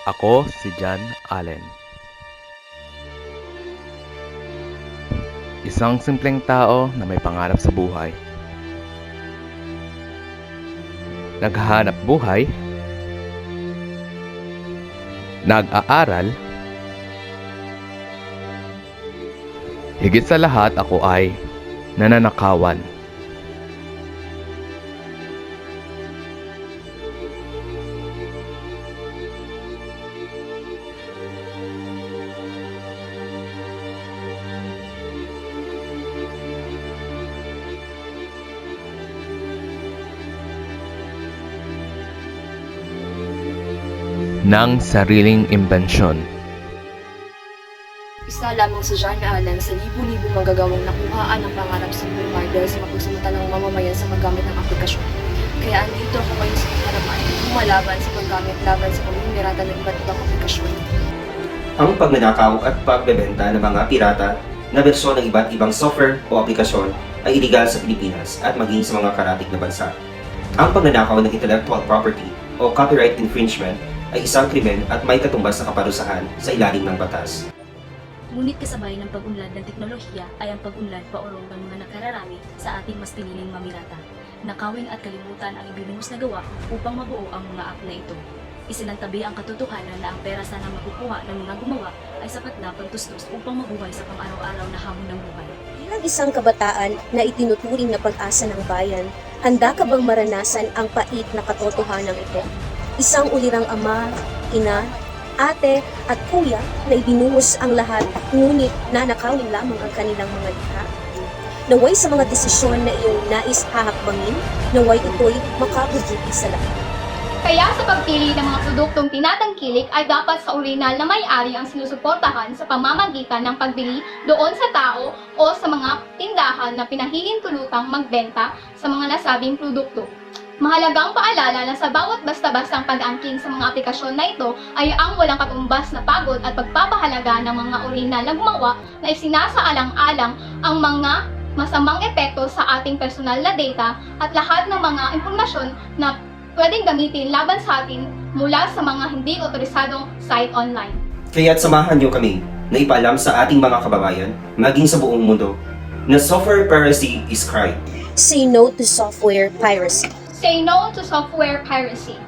Ako si John Allen. Isang simpleng tao na may pangarap sa buhay. Naghahanap buhay, nag-aaral, higit sa lahat ako ay nananakawan. Ng sariling imbensyon. Isa lamang si John Allen sa libu-libong magagawang nakuhaan ng pangarap sa buhay dahil sa mapagsamantalang mamamayan sa paggamit ng aplikasyon. Kaya andito ako ngayon sa harapan, lumalaban sa paggamit laban sa pamimirata ng iba't ibang aplikasyon. Ang pagnanakaw at pagbebenta ng mga pirata na bersyon ng iba't ibang software o aplikasyon ay iligal sa Pilipinas at maging sa mga karatig na bansa. Ang pagnanakaw ng intellectual property o copyright infringement ay isang krimen at may katumbas na kaparusahan sa ilalim ng batas. Ngunit kasabay ng pag-unlad ng teknolohiya ay ang pag-unlad paurong ng mga nakararami sa ating mas piniling mamirata. Nakawin at kalimutan ang ibinuhos na gawa upang mabuo ang mga app na ito. Isinantabi ang katotohanan na ang pera sana makukuha ng mga gumawa ay sapat na pagtustos upang mabuhay sa pang-araw-araw na hamon ng buhay. Bilang isang kabataan na itinuturing na pag-asa ng bayan, handa ka bang maranasan ang pait na katotohanan ito? Isang ulirang ama, ina, ate at kuya na ibinuhos ang lahat ngunit nanakawin lamang ang kanilang mga likha. Naway sa mga desisyon na iyong nais hahakbangin, naway ito'y makabubuti sa lahat. Kaya sa pagpili ng mga produktong tinatangkilik ay dapat sa orihinal na may-ari ang sinusuportahan sa pamamagitan ng pagbili doon sa tao o sa mga tindahan na pinahihintulutang magbenta sa mga nasabing produkto. Mahalagang paalala na sa bawat basta-bastang pag-angking sa mga aplikasyon na ito ay ang walang katumbas na pagod at pagpapahalaga ng mga orihinal na gumawa na isinasaalang-alang ang mga masamang epekto sa ating personal na data at lahat ng mga impormasyon na pwedeng gamitin laban sa atin mula sa mga hindi otorisadong site online. Kaya't samahan niyo kami na ipaalam sa ating mga kababayan, maging sa buong mundo, na software piracy is crime. Say no to software piracy. Say no to software piracy.